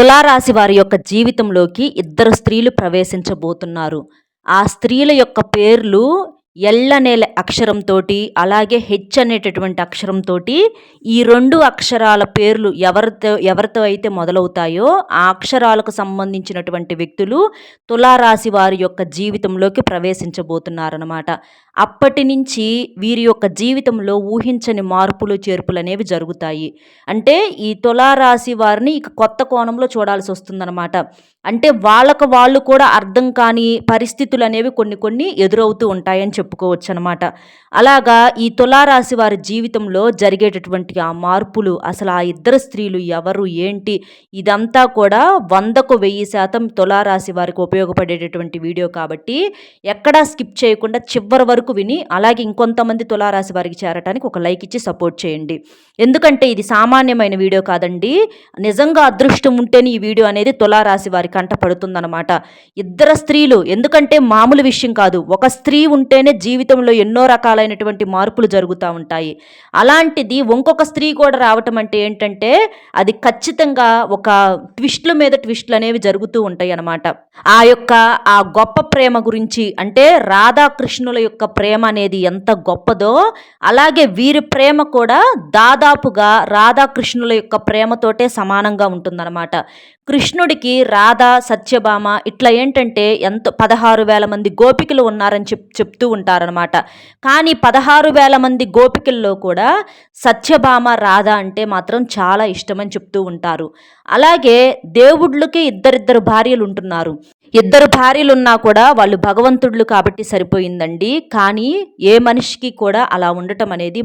తులారాశి వారి యొక్క జీవితంలోకి ఇద్దరు స్త్రీలు ప్రవేశించబోతున్నారు. ఆ స్త్రీల యొక్క పేర్లు ఎల్ అనే అక్షరంతోటి, అలాగే హెచ్ అనేటటువంటి అక్షరంతోటి ఈ 2 అక్షరాల పేర్లు ఎవరితో అయితే మొదలవుతాయో ఆ అక్షరాలకు సంబంధించినటువంటి వ్యక్తులు తులారాశి వారి యొక్క జీవితంలోకి ప్రవేశించబోతున్నారనమాట. అప్పటి నుంచి వీరి యొక్క జీవితంలో ఊహించని మార్పులు చేర్పులు అనేవి జరుగుతాయి. అంటే ఈ తులారాశి వారిని ఇక కొత్త కోణంలో చూడాల్సి వస్తుందన్నమాట. అంటే వాళ్ళకు వాళ్ళు కూడా అర్థం కాని పరిస్థితులు అనేవి కొన్ని ఎదురవుతూ ఉంటాయని చెప్పుకోవచ్చు అనమాట. అలాగా ఈ తులారాశి వారి జీవితంలో జరిగేటటువంటి ఆ మార్పులు, అసలు ఆ ఇద్దరు స్త్రీలు ఎవరు ఏంటి, ఇదంతా కూడా 100కు 1000% తులారాశి వారికి ఉపయోగపడేటటువంటి వీడియో కాబట్టి ఎక్కడా స్కిప్ చేయకుండా చివరి వరకు విని, అలాగే ఇంకొంతమంది తులారాశి వారికి చేరటానికి ఒక లైక్ ఇచ్చి సపోర్ట్ చేయండి. ఎందుకంటే ఇది సామాన్యమైన వీడియో కాదండి. నిజంగా అదృష్టం ఉంటేనే ఈ వీడియో అనేది తులారాశి వారి కంట పడుతుందన్నమాట. ఇద్దరు స్త్రీలు, ఎందుకంటే మామూలు విషయం కాదు. ఒక స్త్రీ ఉంటేనే జీవితంలో ఎన్నో రకాలైనటువంటి మార్పులు జరుగుతూ ఉంటాయి. అలాంటిది ఇంకొక స్త్రీ కూడా రావటం అంటే ఏంటంటే అది ఖచ్చితంగా ఒక ట్విస్ట్ల మీద ట్విస్ట్లు అనేవి జరుగుతూ ఉంటాయి అన్నమాట. ఆ గొప్ప ప్రేమ గురించి, అంటే రాధాకృష్ణుల యొక్క ప్రేమ అనేది ఎంత గొప్పదో, అలాగే వీరి ప్రేమ కూడా దాదాపుగా రాధాకృష్ణుల యొక్క ప్రేమతోటే సమానంగా ఉంటుందన్నమాట. కృష్ణుడికి రాధ, సత్యభామ ఇట్లా ఏంటంటే 16,000 మంది గోపికలు ఉన్నారని చెప్తూ ఉంటారనమాట. కానీ 16,000 మంది గోపికల్లో కూడా సత్యభామ, రాధ అంటే మాత్రం చాలా ఇష్టమని చెప్తూ ఉంటారు. అలాగే దేవుళ్ళకి ఇద్దరిద్దరు భార్యలు ఉంటున్నారు. ఇద్దరు భార్యలున్నా కూడా వాళ్ళు భగవంతుళ్ళు కాబట్టి సరిపోయిందండి. కానీ ఏ మనిషికి కూడా అలా ఉండటం అనేది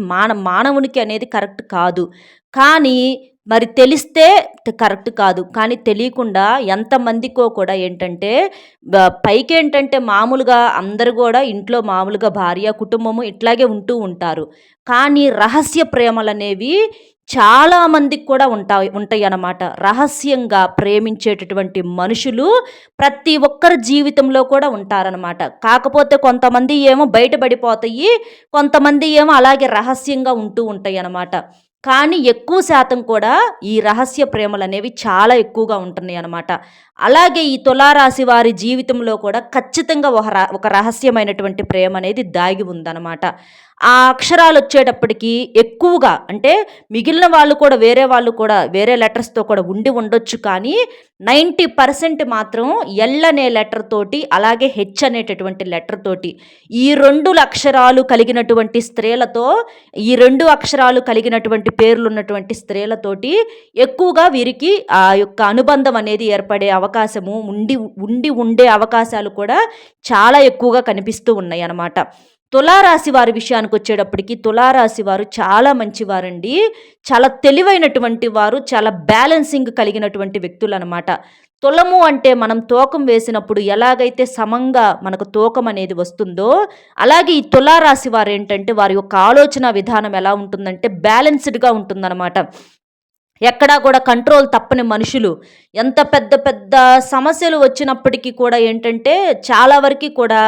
మానవునికి అనేది కరెక్ట్ కాదు. కానీ మరి తెలిస్తే కరెక్ట్ కాదు. కానీ తెలియకుండా ఎంతమందికో కూడా ఏంటంటే పైకి ఏంటంటే మామూలుగా అందరూ కూడా ఇంట్లో మామూలుగా భార్య, కుటుంబము ఇట్లాగే ఉంటూ ఉంటారు. కానీ రహస్య ప్రేమలు అనేవి చాలా మందికి కూడా ఉంటాయి అన్నమాట. రహస్యంగా ప్రేమించేటటువంటి మనుషులు ప్రతి ఒక్కరి జీవితంలో కూడా ఉంటారనమాట. కాకపోతే కొంతమంది ఏమో బయటపడిపోతాయి, కొంతమంది ఏమో అలాగే రహస్యంగా ఉంటూ ఉంటాయి అన్నమాట. కానీ ఎక్కువ శాతం కూడా ఈ రహస్య ప్రేమలు అనేవి చాలా ఎక్కువగా ఉంటున్నాయి అన్నమాట. అలాగే ఈ తులారాశి వారి జీవితంలో కూడా ఖచ్చితంగా ఒక రహస్యమైనటువంటి ప్రేమ అనేది దాగి ఉందన్నమాట. ఆ అక్షరాలు వచ్చేటప్పటికి ఎక్కువగా, అంటే మిగిలిన వాళ్ళు కూడా వేరే లెటర్స్తో కూడా ఉండొచ్చు. కానీ 90% మాత్రం ఎల్ అనే లెటర్ తోటి, అలాగే హెచ్ అనేటటువంటి లెటర్ తోటి, ఈ 2 అక్షరాలు కలిగినటువంటి స్త్రీలతో, ఈ 2 అక్షరాలు కలిగినటువంటి పేర్లున్నటువంటి స్త్రీలతోటి ఎక్కువగా వీరికి ఆ యొక్క అనుబంధం అనేది ఏర్పడే అవకాశము ఉండే అవకాశాలు కూడా చాలా ఎక్కువగా కనిపిస్తూ ఉన్నాయి అన్నమాట. తులారాశి వారి విషయానికి వచ్చేటప్పటికి తులారాశి వారు చాలా మంచివారండి. చాలా తెలివైనటువంటి వారు, చాలా బ్యాలెన్సింగ్ కలిగినటువంటి వ్యక్తులు అనమాట. తులము అంటే మనం తూకం వేసినప్పుడు ఎలాగైతే సమంగా మనకు తూకం అనేది వస్తుందో, అలాగే ఈ తులారాశి వారు ఏంటంటే వారి యొక్క ఆలోచన విధానం ఎలా ఉంటుందంటే బ్యాలెన్స్డ్గా ఉంటుందన్నమాట. ఎక్కడా కూడా కంట్రోల్ తప్పని మనుషులు. ఎంత పెద్ద పెద్ద సమస్యలు వచ్చినప్పటికీ కూడా ఏంటంటే చాలా వరకు కూడా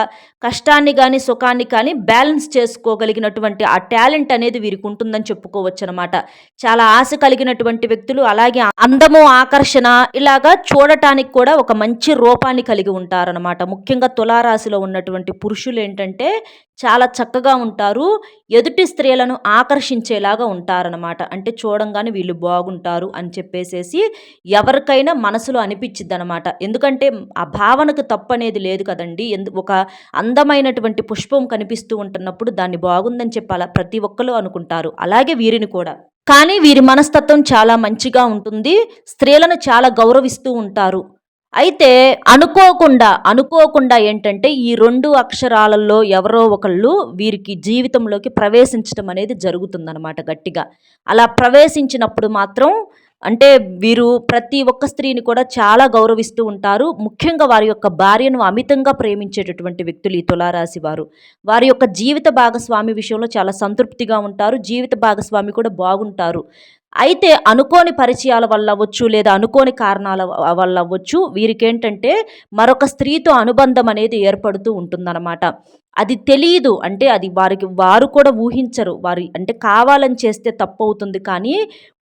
కష్టాన్ని కానీ సుఖాన్ని కానీ బ్యాలెన్స్ చేసుకోగలిగినటువంటి ఆ టాలెంట్ అనేది వీరికి ఉంటుందని చెప్పుకోవచ్చు అనమాట. చాలా ఆశ కలిగినటువంటి వ్యక్తులు, అలాగే అందము, ఆకర్షణ ఇలాగా చూడటానికి కూడా ఒక మంచి రూపాన్ని కలిగి ఉంటారనమాట. ముఖ్యంగా తులారాశిలో ఉన్నటువంటి పురుషులు ఏంటంటే చాలా చక్కగా ఉంటారు. ఎదుటి స్త్రీలను ఆకర్షించేలాగా ఉంటారనమాట. అంటే చూడంగానే వీళ్ళు బాగుంటారు అని చెప్పేసేసి ఎవరికైనా మనసులో అనిపించిద్ది అనమాట. ఎందుకంటే ఆ భావనకు తప్పు అనేది లేదు కదండి. ఒక అందమైనటువంటి పుష్పం కనిపిస్తూ ఉంటున్నప్పుడు దాన్ని బాగుందని చెప్పాలా ప్రతి ఒక్కరు అనుకుంటారు. అలాగే వీరిని కూడా. కానీ వీరి మనస్తత్వం చాలా మంచిగా ఉంటుంది. స్త్రీలను చాలా గౌరవిస్తూ ఉంటారు. అయితే అనుకోకుండా ఏంటంటే ఈ 2 అక్షరాలలో ఎవరో ఒకళ్ళు వీరికి జీవితంలోకి ప్రవేశించడం అనేది జరుగుతుందన్నమాట గట్టిగా. అలా ప్రవేశించినప్పుడు మాత్రం అంటే వీరు ప్రతి ఒక్క స్త్రీని కూడా చాలా గౌరవిస్తూ ఉంటారు. ముఖ్యంగా వారి యొక్క భార్యను అమితంగా ప్రేమించేటటువంటి వ్యక్తులు ఈ తులారాశి వారు. వారి యొక్క జీవిత భాగస్వామి విషయంలో చాలా సంతృప్తిగా ఉంటారు. జీవిత భాగస్వామి కూడా బాగుంటారు. అయితే అనుకోని పరిచయాల వల్ల అవ్వచ్చు, లేదా అనుకోని కారణాల వల్ల అవ్వచ్చు, వీరికేంటంటే మరొక స్త్రీతో అనుబంధం అనేది ఏర్పడుతూ ఉంటుందనమాట. అది తెలీదు. అంటే అది వారు కూడా ఊహించరు. వారు అంటే కావాలని చేస్తే తప్పవుతుంది కానీ,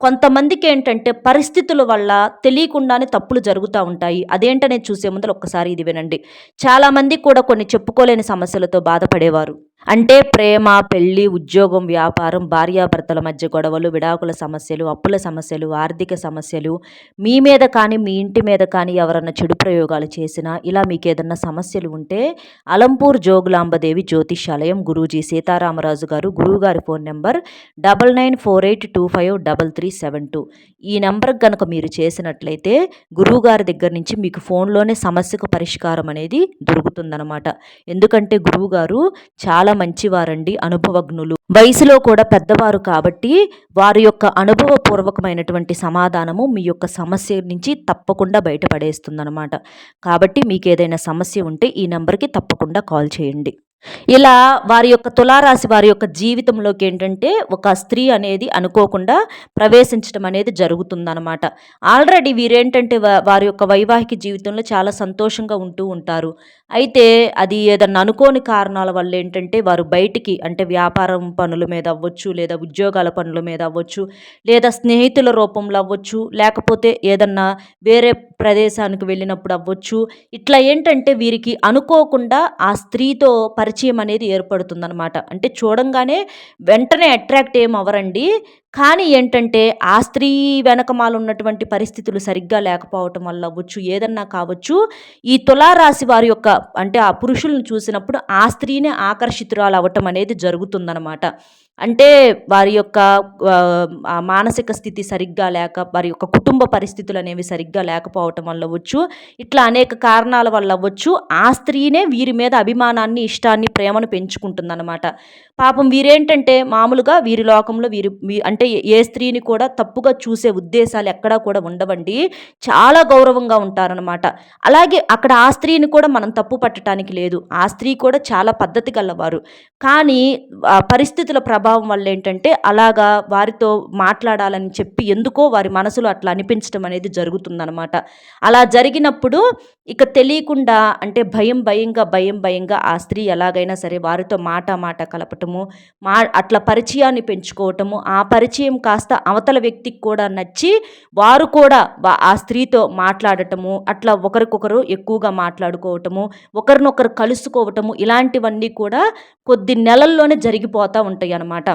కొంతమందికేంటంటే పరిస్థితుల వల్ల తెలియకుండానే తప్పులు జరుగుతా ఉంటాయి. అదేంటనేది చూసే ముందల ఒక్కసారి ఇది వినండి. చాలామంది కూడా కొన్ని చెప్పుకోలేని సమస్యలతో బాధపడేవారు. అంటే ప్రేమ, పెళ్లి, ఉద్యోగం, వ్యాపారం, భార్యాభర్తల మధ్య గొడవలు, విడాకుల సమస్యలు, అప్పుల సమస్యలు, ఆర్థిక సమస్యలు, మీ మీద కానీ, మీ ఇంటి మీద కానీ ఎవరన్నా చెడు ప్రయోగాలు చేసినా, ఇలా మీకేదన్నా సమస్యలు ఉంటే అలంపూర్ జోగులాంబదేవి జ్యోతిష్యాలయం గురూజీ సీతారామరాజు గారు, గురువుగారి ఫోన్ నెంబర్ 9948253372. ఈ నెంబర్కి గనక మీరు చేసినట్లయితే గురువుగారి దగ్గర నుంచి మీకు ఫోన్లోనే సమస్యకు పరిష్కారం అనేది దొరుకుతుందనమాట. ఎందుకంటే గురువుగారు చాలా మంచివారండి, అనుభవజ్ఞులు, వయసులో కూడా పెద్దవారు కాబట్టి వారి యొక్క అనుభవపూర్వకమైనటువంటి సమాధానము మీ యొక్క సమస్య నుంచి తప్పకుండా బయటపడేస్తుందన్నమాట. కాబట్టి మీకు ఏదైనా సమస్య ఉంటే ఈ నెంబర్కి తప్పకుండా కాల్ చేయండి. ఇలా వారి యొక్క తులారాశి వారి యొక్క జీవితంలోకి ఏంటంటే ఒక స్త్రీ అనేది అనుకోకుండా ప్రవేశించడం అనేది జరుగుతుందన్నమాట. ఆల్రెడీ వీరేంటంటే వారి యొక్క వైవాహిక జీవితంలో చాలా సంతోషంగా ఉంటూ ఉంటారు. అయితే అది ఏదన్నా అనుకోని కారణాల వల్ల ఏంటంటే వారు బయటికి అంటే వ్యాపారం పనుల మీద అవ్వచ్చు, లేదా ఉద్యోగాల పనుల మీద అవ్వచ్చు, లేదా స్నేహితుల రూపంలో అవ్వచ్చు, లేకపోతే ఏదన్నా వేరే ప్రదేశానికి వెళ్ళినప్పుడు అవ్వచ్చు. ఇట్లా ఏంటంటే వీరికి అనుకోకుండా ఆ స్త్రీతో పరిచయం అనేది ఏర్పడుతుందనమాట. అంటే చూడంగానే వెంటనే అట్రాక్ట్ ఏం అవ్వరండి. కానీ ఏంటంటే ఆ స్త్రీ వెనకమాల ఉన్నటువంటి పరిస్థితులు సరిగ్గా లేకపోవటం వల్ల అవ్వచ్చు, ఏదన్నా కావచ్చు. ఈ తులారాశి వారి యొక్క అంటే ఆ పురుషులను చూసినప్పుడు ఆ స్త్రీనే ఆకర్షితురాలు అవ్వటం అనేది జరుగుతుందనమాట. అంటే వారి యొక్క ఆ మానసిక స్థితి సరిగ్గా లేక, వారి యొక్క కుటుంబ పరిస్థితులు అనేవి సరిగ్గా లేకపోవటం వల్ల అవ్వచ్చు, ఇట్లా అనేక కారణాల వల్ల అవ్వచ్చు, ఆ స్త్రీనే వీరి మీద అభిమానాన్ని, ఇష్టాన్ని, ప్రేమను పెంచుకుంటుందన్నమాట. పాపం వీరేంటంటే మామూలుగా వీరి లోకంలో అంటే ఏ స్త్రీని కూడా తప్పుగా చూసే ఉద్దేశాలు ఎక్కడా కూడా ఉండవండి. చాలా గౌరవంగా ఉంటారనమాట. అలాగే అక్కడ ఆ స్త్రీని కూడా మనం తప్పు పట్టడానికి లేదు. ఆ స్త్రీ కూడా చాలా పద్ధతి గలవారు. కానీ పరిస్థితుల ప్రభావం వల్ల ఏంటంటే అలాగా వారితో మాట్లాడాలని చెప్పి ఎందుకో వారి మనసులో అట్లా అనిపించడం అనేది జరుగుతుందనమాట. అలా జరిగినప్పుడు ఇక తెలియకుండా అంటే భయంగా ఆ స్త్రీ ఎలాగైనా సరే వారితో మాట కలపటము, అట్లా పరిచయాన్ని పెంచుకోవటము, ఆ పరిచయం కాస్త అవతల వ్యక్తికి కూడా నచ్చి వారు కూడా ఆ స్త్రీతో మాట్లాడటము, అట్లా ఒకరికొకరు ఎక్కువగా మాట్లాడుకోవటము, ఒకరినొకరు కలుసుకోవటము, ఇలాంటివన్నీ కూడా కొద్ది నెలల్లోనే జరిగిపోతూ ఉంటాయి అన్నమాట.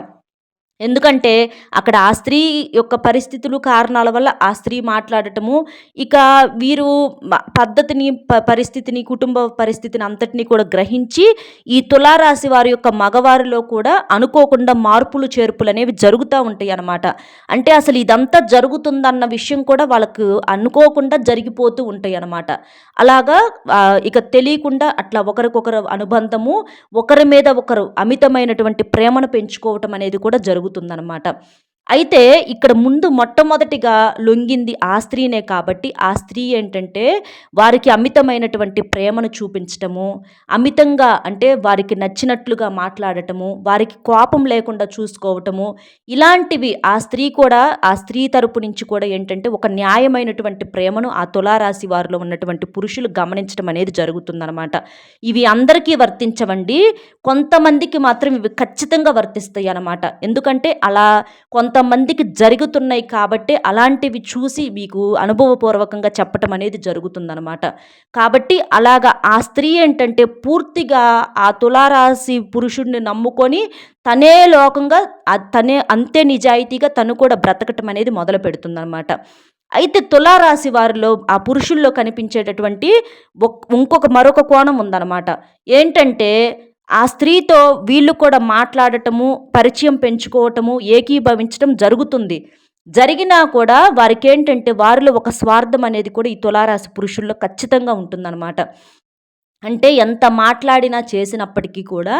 ఎందుకంటే అక్కడ ఆ స్త్రీ యొక్క పరిస్థితులు, కారణాల వల్ల ఆ స్త్రీ మాట్లాడటము, ఇక వీరు పద్ధతిని, పరిస్థితిని, కుటుంబ పరిస్థితిని అంతటిని కూడా గ్రహించి ఈ తులారాశి వారి యొక్క మగవారిలో కూడా అనుకోకుండా మార్పులు, చేర్పులు అనేవి జరుగుతూ ఉంటాయి అన్నమాట. అంటే అసలు ఇదంతా జరుగుతుందన్న విషయం కూడా వాళ్ళకు అనుకోకుండా జరిగిపోతూ ఉంటాయి అన్నమాట. అలాగా ఇక తెలియకుండా అట్లా ఒకరికొకరు అనుబంధము, ఒకరి మీద ఒకరు అమితమైనటువంటి ప్రేమను పెంచుకోవటం అనేది కూడా జరుగుతుందన్నమాట. అయితే ఇక్కడ ముందు మొట్టమొదటిగా లొంగింది ఆ స్త్రీనే కాబట్టి ఆ స్త్రీ ఏంటంటే వారికి అమితమైనటువంటి ప్రేమను చూపించటము, అమితంగా అంటే వారికి నచ్చినట్లుగా మాట్లాడటము, వారికి కోపం లేకుండా చూసుకోవటము, ఇలాంటివి ఆ స్త్రీ కూడా ఆ స్త్రీ తరపు నుంచి కూడా ఏంటంటే ఒక న్యాయమైనటువంటి ప్రేమను ఆ తులారాశి వారిలో ఉన్నటువంటి పురుషులు గమనించడం అనేది జరుగుతుందన్నమాట. ఇవి అందరికీ వర్తించవండి, కొంతమందికి మాత్రం ఇవి ఖచ్చితంగా వర్తిస్తాయి అన్నమాట. ఎందుకంటే అలా కొంతమందికి జరుగుతున్నాయి కాబట్టి అలాంటివి చూసి మీకు అనుభవపూర్వకంగా చెప్పటం అనేది జరుగుతుందనమాట. కాబట్టి అలాగా ఆ స్త్రీ ఏంటంటే పూర్తిగా ఆ తులారాశి పురుషుడిని నమ్ముకొని తనే లోకంగా తనే అంతే నిజాయితీగా తను కూడా బ్రతకటం అనేది మొదలు పెడుతుందనమాట. అయితే తులారాశి వారిలో ఆ పురుషుల్లో కనిపించేటటువంటి మరొక కోణం ఉందన్నమాట. ఏంటంటే ఆ స్త్రీతో వీళ్ళు కూడా మాట్లాడటము, పరిచయం పెంచుకోవటము, ఏకీభవించటం జరుగుతుంది. జరిగినా కూడా వారికేంటంటే వారిలో ఒక స్వార్థం అనేది కూడా ఈ తులారాశి పురుషుల్లో ఖచ్చితంగా ఉంటుందన్నమాట. అంటే ఎంత మాట్లాడినా చేసినప్పటికీ కూడా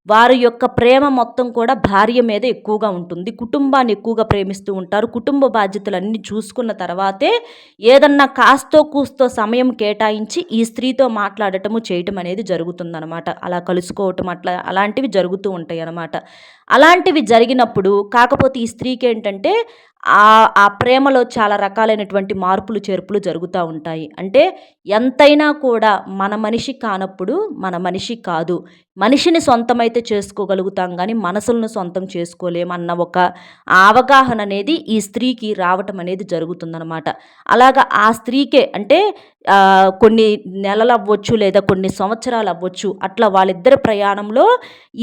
వారి యొక్క ప్రేమ మొత్తం కూడా భార్య మీద ఎక్కువగా ఉంటుంది. కుటుంబాన్ని ఎక్కువగా ప్రేమిస్తూ ఉంటారు. కుటుంబ బాధ్యతలన్నీ చూసుకున్న తర్వాతే ఏదన్నా కాస్తో కూస్తో సమయం కేటాయించి ఈ స్త్రీతో మాట్లాడటము, చేయటం అనేది జరుగుతుందనమాట. అలా కలుసుకోవటం అలాంటివి జరుగుతూ ఉంటాయి అన్నమాట. అలాంటివి జరిగినప్పుడు కాకపోతే ఈ స్త్రీకి ఏంటంటే ఆ ప్రేమలో చాలా రకాలైనటువంటి మార్పులు, చేర్పులు జరుగుతా ఉంటాయి. అంటే ఎంతైనా కూడా మన మనిషి కానప్పుడు మన మనిషి కాదు. మనిషిని సొంతమైతే చేసుకోగలుగుతాం గానీ, మనసులను సొంతం చేసుకోలేమన్న ఒక అవగాహన అనేది ఈ స్త్రీకి రావటం అనేది జరుగుతుందనమాట. అలాగా ఆ స్త్రీకే అంటే కొన్ని నెలలవ్వచ్చు, లేదా కొన్ని సంవత్సరాలవ్వచ్చు. అట్లా వాళ్ళిద్దరి ప్రయాణంలో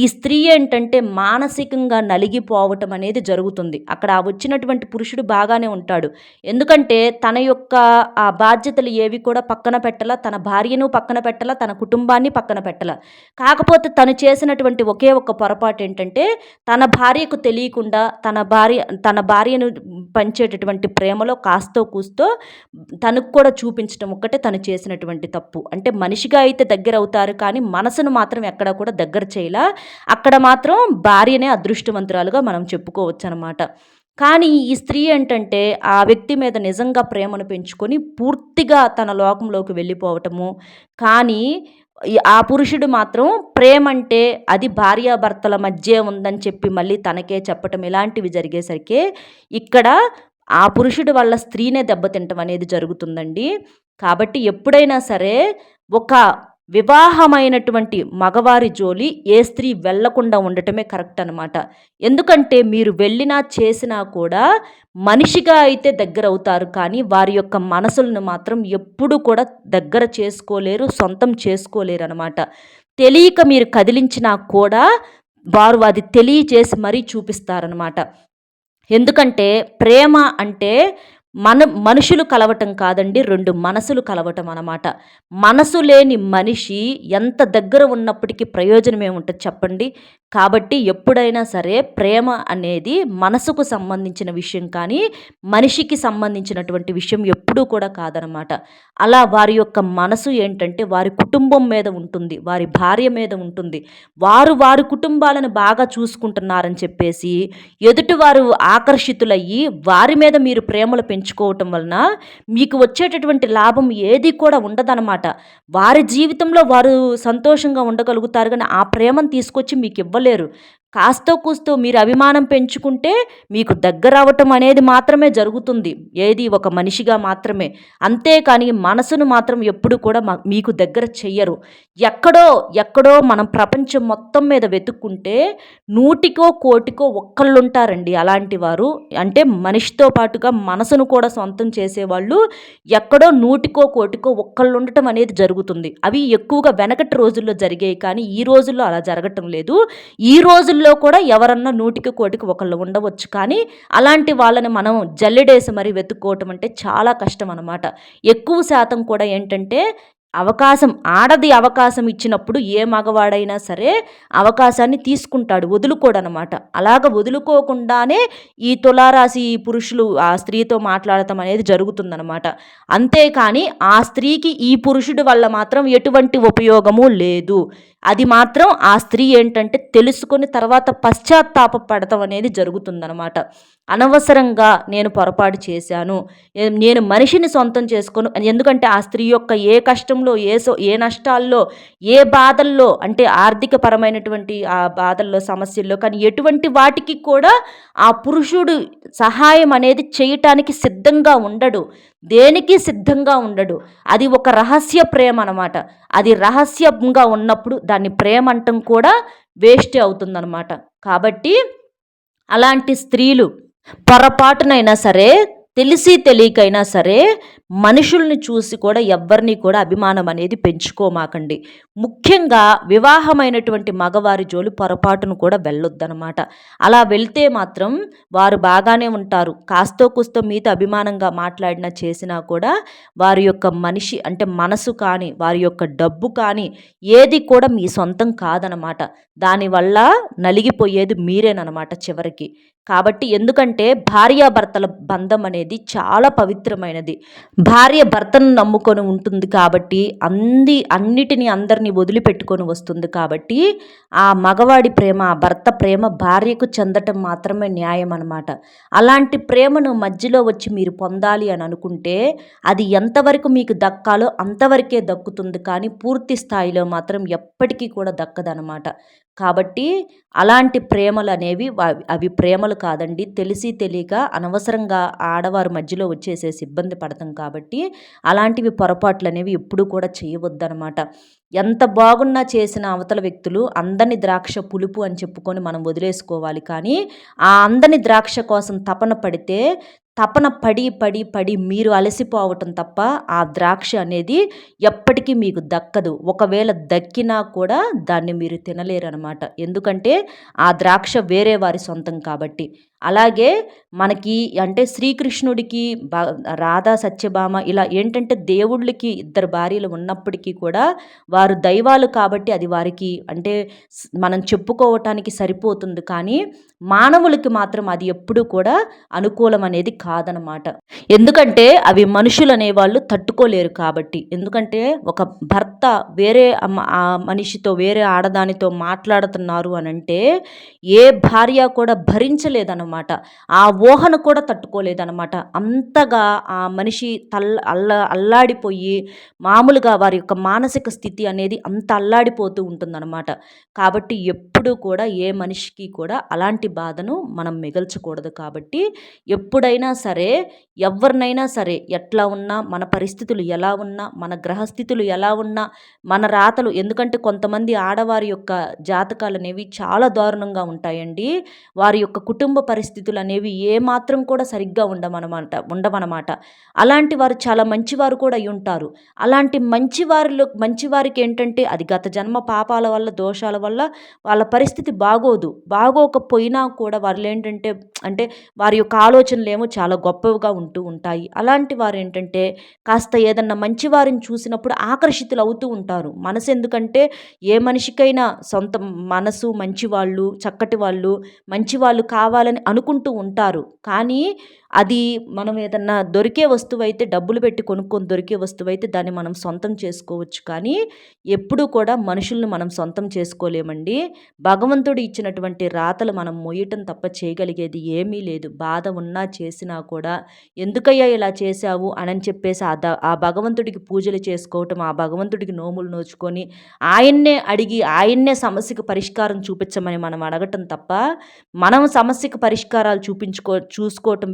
ఈ స్త్రీ ఏంటంటే మానసికంగా నలిగిపోవటం అనేది జరుగుతుంది. అక్కడ వచ్చినటువంటి పురుషుడు బాగానే ఉంటాడు. ఎందుకంటే తన యొక్క ఆ బాధ్యతలు ఏవి కూడా పక్కన పెట్టలా, తన భార్యను పక్కన పెట్టలా, తన కుటుంబాన్ని పక్కన పెట్టలా. కాకపోతే తను చేసినటువంటి ఒకే ఒక్క పొరపాటేంటంటే, తన భార్యకు తెలియకుండా తన భార్యను పంచేటటువంటి ప్రేమలో కాస్తో కూస్తో తనకు కూడా చూపించడం ఒక్కటే తను చేసినటువంటి తప్పు. అంటే మనిషిగా అయితే దగ్గరవుతారు కానీ, మనసును మాత్రం ఎక్కడా కూడా దగ్గర చేయలా. అక్కడ మాత్రం భార్యనే అదృష్టవంతురాలుగా మనం చెప్పుకోవచ్చనమాట. కానీ ఈ స్త్రీ ఏంటంటే, ఆ వ్యక్తి మీద నిజంగా ప్రేమను పెంచుకొని పూర్తిగా తన లోకంలోకి వెళ్ళిపోవటము. కానీ ఆ పురుషుడు మాత్రం ప్రేమంటే అది భార్యాభర్తల మధ్యే ఉందని చెప్పి మళ్ళీ తనకే చెప్పటం ఇలాంటివి జరిగేసరికి ఇక్కడ ఆ పురుషుడు వల్ల స్త్రీనే దెబ్బతింటం అనేది జరుగుతుందండి. కాబట్టి ఎప్పుడైనా సరే ఒక వివాహమైనటువంటి మగవారి జోలి ఏ స్త్రీ వెళ్ళకుండా ఉండటమే కరెక్ట్ అనమాట. ఎందుకంటే మీరు వెళ్ళినా చేసినా కూడా మనిషిగా అయితే దగ్గరవుతారు కానీ వారి యొక్క మనసులను మాత్రం ఎప్పుడూ కూడా దగ్గర చేసుకోలేరు, సొంతం చేసుకోలేరనమాట. తెలియక మీరు కదిలించినా కూడా వారు అది తెలియచేసి మరీ చూపిస్తారనమాట. ఎందుకంటే ప్రేమ అంటే మనుషులు కలవటం కాదండి. 2 మనసులు కలవటం అనమాట. మనసు లేని మనిషి ఎంత దగ్గర ఉన్నప్పటికీ ప్రయోజనం ఏముంటది చెప్పండి? కాబట్టి ఎప్పుడైనా సరే ప్రేమ అనేది మనసుకు సంబంధించిన విషయం కానీ, మనిషికి సంబంధించినటువంటి విషయం ఎప్పుడూ కూడా కాదనమాట. అలా వారి యొక్క మనసు ఏంటంటే వారి కుటుంబం మీద ఉంటుంది. వారి భార్య మీద ఉంటుంది. వారి కుటుంబాలను బాగా చూసుకుంటున్నారని చెప్పేసి ఎదుటివారు ఆకర్షితులయ్యి వారి మీద మీరు ప్రేమలు పెంచుకోవటం వలన మీకు వచ్చేటటువంటి లాభం ఏది కూడా ఉండదనమాట. వారి జీవితంలో వారు సంతోషంగా ఉండగలుగుతారు కానీ ఆ ప్రేమను తీసుకొచ్చి మీకు ఇవ్వలేరు. కాస్తో కూస్తో మీరు అభిమానం పెంచుకుంటే మీకు దగ్గరవ్వటం అనేది మాత్రమే జరుగుతుంది. ఏది ఒక మనిషిగా మాత్రమే. అంతేకాని మనసును మాత్రం ఎప్పుడు కూడా మీకు దగ్గర చెయ్యరు. ఎక్కడో మనం ప్రపంచం మొత్తం మీద వెతుక్కుంటే 100కో, 1,00,00,000కో ఒక్కళ్ళుంటారండి అలాంటి వారు. అంటే మనిషితో పాటుగా మనసును కూడా సొంతం చేసేవాళ్ళు ఎక్కడో 100కో, 1,00,00,000కో ఒక్కళ్ళుండటం అనేది జరుగుతుంది. అవి ఎక్కువగా వెనకటి రోజుల్లో జరిగాయి కానీ ఈ రోజుల్లో అలా జరగటం లేదు. ఈ రోజుల్లో కూడా ఎవరన్నా 100కి 1,00,00,000కి ఒకళ్ళు ఉండవచ్చు. కానీ అలాంటి వాళ్ళని మనం జల్లెడేసి మరి వెతుక్కోవటం అంటే చాలా కష్టం అనమాట. ఎక్కువ శాతం కూడా ఏంటంటే ఆడది అవకాశం ఇచ్చినప్పుడు ఏ మగవాడైనా సరే అవకాశాన్ని తీసుకుంటాడు, వదులుకోడనమాట. అలాగ వదులుకోకుండానే ఈ తులారాశి పురుషులు ఆ స్త్రీతో మాట్లాడటం అనేది జరుగుతుందనమాట. అంతేకాని ఆ స్త్రీకి ఈ పురుషుడి వల్ల మాత్రం ఎటువంటి ఉపయోగము లేదు. అది మాత్రం ఆ స్త్రీ ఏంటంటే తెలుసుకొని తర్వాత పశ్చాత్తాప పడటం అనేది జరుగుతుందనమాట. అనవసరంగా నేను పొరపాటు చేశాను, నేను మనిషిని సొంతం చేసుకోను. ఎందుకంటే ఆ స్త్రీ యొక్క ఏ కష్టంలో ఏ నష్టాల్లో ఏ బాధల్లో అంటే ఆర్థిక పరమైనటువంటి ఆ బాధల్లో సమస్యల్లో కానీ ఎటువంటి వాటికి కూడా ఆ పురుషుడు సహాయం అనేది చేయటానికి సిద్ధంగా ఉండడు. దేనికి సిద్ధంగా ఉండడు. అది ఒక రహస్య ప్రేమ అనమాట. అది రహస్యంగా ఉన్నప్పుడు దాన్ని ప్రేమ అంటం కూడా వేస్టే అవుతుందన్నమాట. కాబట్టి అలాంటి స్త్రీలు పొరపాటునైనా సరే తెలిసి తెలియకైనా సరే మనుషుల్ని చూసి కూడా ఎవ్వరిని కూడా అభిమానం అనేది పెంచుకోమాకండి. ముఖ్యంగా వివాహమైనటువంటి మగవారి జోలి పొరపాటును కూడా వెళ్ళొద్దనమాట. అలా వెళ్తే మాత్రం వారు బాగానే ఉంటారు. కాస్తో కూస్తో మీతో అభిమానంగా మాట్లాడినా చేసినా కూడా వారి యొక్క మనిషి అంటే మనసు కానీ వారి యొక్క డబ్బు కానీ ఏది కూడా మీ సొంతం కాదనమాట. దానివల్ల నలిగిపోయేది మీరేనమాట చివరికి. కాబట్టి ఎందుకంటే భార్యాభర్తల బంధం అనేది చాలా పవిత్రమైనది. భార్య భర్తను నమ్ముకొని ఉంటుంది కాబట్టి అన్నిటినీ అందరినీ వదిలిపెట్టుకొని వస్తుంది కాబట్టి ఆ మగవాడి ప్రేమ ఆ భర్త ప్రేమ భార్యకు చెందటం మాత్రమే న్యాయం అనమాట. అలాంటి ప్రేమను మధ్యలో వచ్చి మీరు పొందాలి అని అనుకుంటే అది ఎంతవరకు మీకు దక్కాలో అంతవరకే దక్కుతుంది కానీ పూర్తి స్థాయిలో మాత్రం ఎప్పటికీ కూడా దక్కదనమాట. కాబట్టి అలాంటి ప్రేమలనేవి అవి ప్రేమలు కాదండి. తెలిసి తెలియక అనవసరంగా ఆడవారు మధ్యలో వచ్చేసేసి ఇబ్బంది పడతాం కాబట్టి అలాంటివి పొరపాట్లనేవి ఎప్పుడూ కూడా చేయవద్దనమాట. ఎంత బాగున్నా చేసిన అవతల వ్యక్తులు అందని ద్రాక్ష పులుపు అని చెప్పుకొని మనం వదిలేసుకోవాలి. కానీ ఆ అందని ద్రాక్ష కోసం తపన పడితే తపన పడి, పడి, పడి మీరు అలసిపోవటం తప్ప ఆ ద్రాక్ష అనేది ఎప్పటికీ మీకు దక్కదు. ఒకవేళ దక్కినా కూడా దాన్ని మీరు తినలేరనమాట. ఎందుకంటే ఆ ద్రాక్ష వేరే వారి సొంతం కాబట్టి. అలాగే మనకి అంటే శ్రీకృష్ణుడికి బ రాధా, సత్యభామ ఇలా ఏంటంటే దేవుళ్ళకి ఇద్దరు భార్యలు ఉన్నప్పటికీ కూడా వారు దైవాలు కాబట్టి అది వారికి అంటే మనం చెప్పుకోవటానికి సరిపోతుంది. కానీ మానవులకి మాత్రం అది ఎప్పుడూ కూడా అనుకూలం అనేది కాదనమాట. ఎందుకంటే అవి మనుషులు అనేవాళ్ళు తట్టుకోలేరు కాబట్టి. ఎందుకంటే ఒక భర్త వేరే ఆ మనిషితో వేరే ఆడదానితో మాట్లాడుతున్నారు అనంటే ఏ భార్య కూడా భరించలేదనమాట. ఆ ఊహను కూడా తట్టుకోలేదనమాట. అంతగా ఆ మనిషి అల్లాడిపోయి మామూలుగా వారి యొక్క మానసిక స్థితి అనేది అంత అల్లాడిపోతూ ఉంటుందన్నమాట. కాబట్టి ఎప్పుడూ కూడా ఏ మనిషికి కూడా అలాంటి బాధను మనం మిగల్చకూడదు. కాబట్టి ఎప్పుడైనా సరే ఎవరినైనా సరే ఎట్లా ఉన్నా మన పరిస్థితులు ఎలా ఉన్నా మన గ్రహస్థితులు ఎలా ఉన్నా మన రాతలు ఎందుకంటే కొంతమంది ఆడవారి యొక్క జాతకాలు అనేవి చాలా దారుణంగా ఉంటాయండి. వారి యొక్క కుటుంబ పరిస్థితులు అనేవి ఏమాత్రం కూడా సరిగ్గా ఉండవనమాట. అలాంటి వారు చాలా మంచివారు కూడా అయి ఉంటారు. అలాంటి మంచివారికి ఏంటంటే అది గత జన్మ పాపాల వల్ల దోషాల వల్ల వాళ్ళ పరిస్థితి బాగోకపోయినా కూడా వాళ్ళు ఏంటంటే అంటే వారి యొక్క ఆలోచనలేమో చాలా గొప్పవిగా ఉంటూ ఉంటాయి. అలాంటి వారు ఏంటంటే కాస్త ఏదన్నా మంచివారిని చూసినప్పుడు ఆకర్షితులు అవుతూ ఉంటారు. మనసు ఎందుకంటే ఏ మనిషికైనా సొంత మనసు మంచివాళ్ళు చక్కటి వాళ్ళు మంచివాళ్ళు కావాలని అనుకుంటూ ఉంటారు. కానీ అది మనం ఏదన్నా దొరికే వస్తువైతే డబ్బులు పెట్టి కొనుక్కొని దొరికే వస్తువైతే దాన్ని మనం సొంతం చేసుకోవచ్చు. కానీ ఎప్పుడూ కూడా మనుషుల్ని మనం సొంతం చేసుకోలేమండి. భగవంతుడు ఇచ్చినటువంటి రాతలు మనం మొయ్యటం తప్ప చేయగలిగేది ఏమీ లేదు. బాధ ఉన్నా చేసినా కూడా ఎందుకయ్యా ఇలా చేశావు అని చెప్పేసి ఆ భగవంతుడికి పూజలు చేసుకోవటం, ఆ భగవంతుడికి నోములు నోచుకొని ఆయన్నే అడిగి ఆయన్నే సమస్యకు పరిష్కారం చూపించమని మనం అడగటం తప్ప మనం సమస్యకు పరిష్కారాలు చూసుకోవటం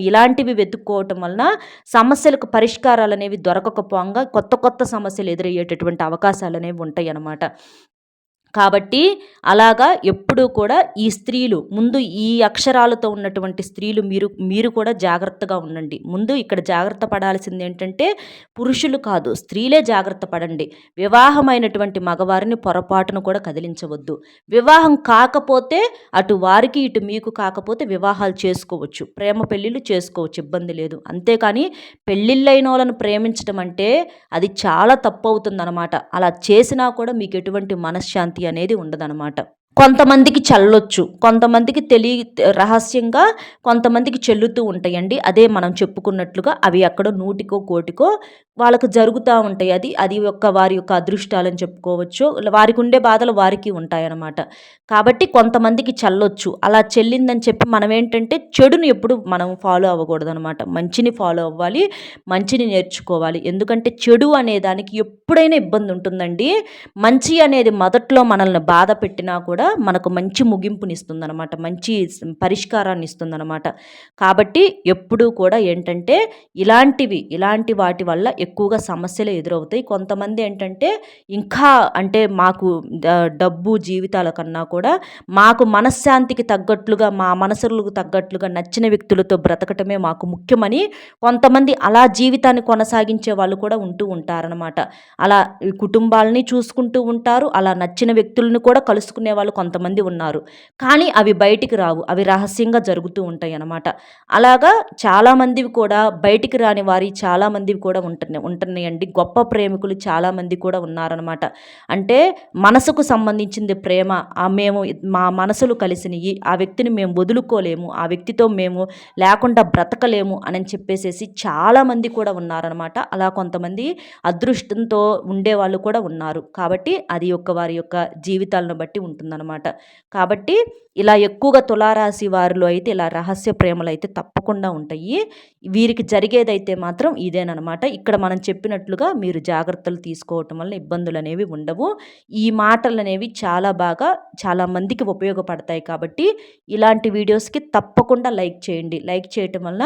ఇలాంటివి వెతుక్కోవటం వలన సమస్యలకు పరిష్కారాలు అనేవి దొరకకపోగా కొత్త కొత్త సమస్యలు ఎదురయ్యేటటువంటి అవకాశాలు అనేవి ఉంటాయి అన్నమాట. కాబట్టి అలాగా ఎప్పుడూ కూడా ఈ స్త్రీలు ముందు ఈ అక్షరాలతో ఉన్నటువంటి స్త్రీలు మీరు కూడా జాగ్రత్తగా ఉండండి. ముందు ఇక్కడ జాగ్రత్త పడాల్సింది ఏంటంటే పురుషులు కాదు స్త్రీలే జాగ్రత్త పడండి. వివాహమైనటువంటి మగవారిని పొరపాటును కూడా కదిలించవద్దు. వివాహం కాకపోతే అటు వారికి ఇటు మీకు కాకపోతే వివాహాలు చేసుకోవచ్చు, ప్రేమ పెళ్ళిళ్ళు చేసుకోవచ్చు, ఇబ్బంది లేదు. అంతేకాని పెళ్ళిళ్ళైన వాళ్ళను ప్రేమించడం అంటే అది చాలా తప్పు అవుతుందన్నమాట. అలా చేసినా కూడా మీకు ఎటువంటి మనశ్శాంతి అనేది ఉండదన్నమాట. కొంతమందికి చల్లొచ్చు, కొంతమందికి రహస్యంగా కొంతమందికి చెల్లుతూ ఉంటాయండి. అదే మనం చెప్పుకున్నట్లుగా అవి ఎక్కడో నూటికో కోటికో వాళ్ళకు జరుగుతూ ఉంటాయి. అది వారి యొక్క అదృష్టాలని చెప్పుకోవచ్చు. వారికి ఉండే బాధలు వారికి ఉంటాయన్నమాట. కాబట్టి కొంతమందికి చల్లొచ్చు. అలా చెల్లిందని చెప్పి మనం ఏంటంటే చెడును ఎప్పుడు మనం ఫాలో అవ్వకూడదు అనమాట. మంచిని ఫాలో అవ్వాలి, మంచిని నేర్చుకోవాలి. ఎందుకంటే చెడు అనే దానికి ఎప్పుడైనా ఇబ్బంది ఉంటుందండి. మంచి అనేది మొదట్లో మనల్ని బాధ పెట్టినా కూడా మనకు మంచి ముగింపునిస్తుందనమాట, మంచి పరిష్కారాన్ని ఇస్తుందనమాట. కాబట్టి ఎప్పుడూ కూడా ఏంటంటే ఇలాంటి వాటి వల్ల ఎక్కువగా సమస్యలు ఎదురవుతాయి. కొంతమంది ఏంటంటే ఇంకా అంటే మాకు డబ్బు జీవితాల కన్నా కూడా మాకు మనశ్శాంతికి తగ్గట్లుగా మా మనసులకు తగ్గట్లుగా నచ్చిన వ్యక్తులతో బ్రతకటమే మాకు ముఖ్యమని కొంతమంది అలా జీవితాన్ని కొనసాగించే వాళ్ళు కూడా ఉంటూ ఉంటారనమాట. అలా కుటుంబాలని చూసుకుంటూ ఉంటారు, అలా నచ్చిన వ్యక్తులను కూడా కలుసుకునే వాళ్ళు కొంతమంది ఉన్నారు. కానీ అవి బయటికి రావు, అవి రహస్యంగా జరుగుతూ ఉంటాయి అన్నమాట. అలాగా చాలామందివి కూడా బయటికి రాని వారి చాలామందివి కూడా ఉంటున్నాయండి. గొప్ప ప్రేమికులు చాలామంది కూడా ఉన్నారనమాట. అంటే మనసుకు సంబంధించింది ప్రేమ, మేము మా మనసులు కలిసినవి, ఆ వ్యక్తిని మేము వదులుకోలేము, ఆ వ్యక్తితో మేము లేకుండా బ్రతకలేము అని చెప్పేసేసి చాలామంది కూడా ఉన్నారనమాట. అలా కొంతమంది అదృష్టంతో ఉండేవాళ్ళు కూడా ఉన్నారు. కాబట్టి అది వారి యొక్క జీవితాలను బట్టి ఉంటుందన్నమాట. కాబట్టి ఇలా ఎక్కువగా తులారాశి వారిలో అయితే ఇలా రహస్య ప్రేమలు అయితే తప్పకుండా ఉంటాయి. వీరికి జరిగేదైతే మాత్రం ఇదేనమాట. ఇక్కడ మనం చెప్పినట్లుగా మీరు జాగ్రత్తలు తీసుకోవటం వల్ల ఇబ్బందులు అనేవి ఉండవు. ఈ మాటలు అనేవి చాలా బాగా చాలా మందికి ఉపయోగపడతాయి కాబట్టి ఇలాంటి వీడియోస్కి తప్పకుండా లైక్ చేయండి. లైక్ చేయటం వల్ల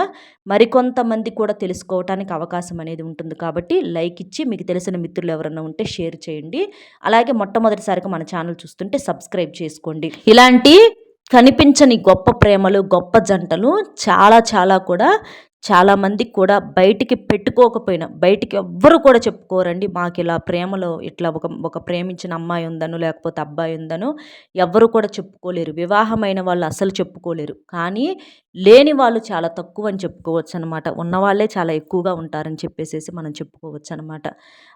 మరికొంతమంది కూడా తెలుసుకోవటానికి అవకాశం అనేది ఉంటుంది కాబట్టి లైక్ ఇచ్చి మీకు తెలిసిన మిత్రులు ఎవరైనా ఉంటే షేర్ చేయండి. అలాగే మొట్టమొదటిసారిగా మన ఛానల్ చూస్తుంటే సబ్స్క్రైబ్ చేసుకోండి. ఇలాంటి కనిపించని గొప్ప ప్రేమలు, గొప్ప జంటలు చాలా చాలా కూడా చాలామందికి కూడా బయటికి పెట్టుకోకపోయినా బయటికి ఎవ్వరు కూడా చెప్పుకోరండి. మాకు ఇలా ప్రేమలో ఇట్లా ఒక ప్రేమించిన అమ్మాయి ఉందనో లేకపోతే అబ్బాయి ఉందనో ఎవ్వరు కూడా చెప్పుకోలేరు. వివాహమైన వాళ్ళు అసలు చెప్పుకోలేరు. కానీ లేని వాళ్ళు చాలా తక్కువ అని చెప్పుకోవచ్చు అనమాట. ఉన్నవాళ్ళే చాలా ఎక్కువగా ఉంటారని చెప్పేసేసి మనం చెప్పుకోవచ్చు అనమాట.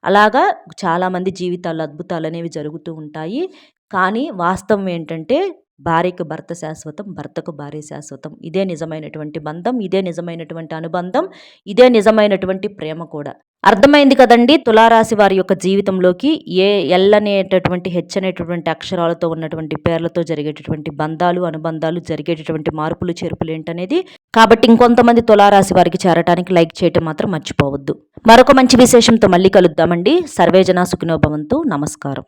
అలాగా చాలామంది జీవితాల్లో అద్భుతాలు అనేవి జరుగుతూ ఉంటాయి. కానీ వాస్తవం ఏంటంటే భార్యకు భర్త శాశ్వతం, భర్తకు భార్య శాశ్వతం. ఇదే నిజమైనటువంటి బంధం, ఇదే నిజమైనటువంటి అనుబంధం, ఇదే నిజమైనటువంటి ప్రేమ కూడా. అర్థమైంది కదండి. తులారాశి వారి యొక్క జీవితంలోకి ఎల్ అనేటటువంటి హెచ్ అనేటటువంటి అక్షరాలతో ఉన్నటువంటి పేర్లతో జరిగేటటువంటి బంధాలు, అనుబంధాలు, జరిగేటటువంటి మార్పులు, చేర్పులు ఏంటనేది. కాబట్టి ఇంకొంతమంది తులారాశి వారికి చేరటానికి లైక్ చేయటం మాత్రం మర్చిపోవద్దు. మరొక మంచి విశేషంతో మళ్ళీ కలుద్దామండి. సర్వేజన సుఖినో భవంతు. నమస్కారం.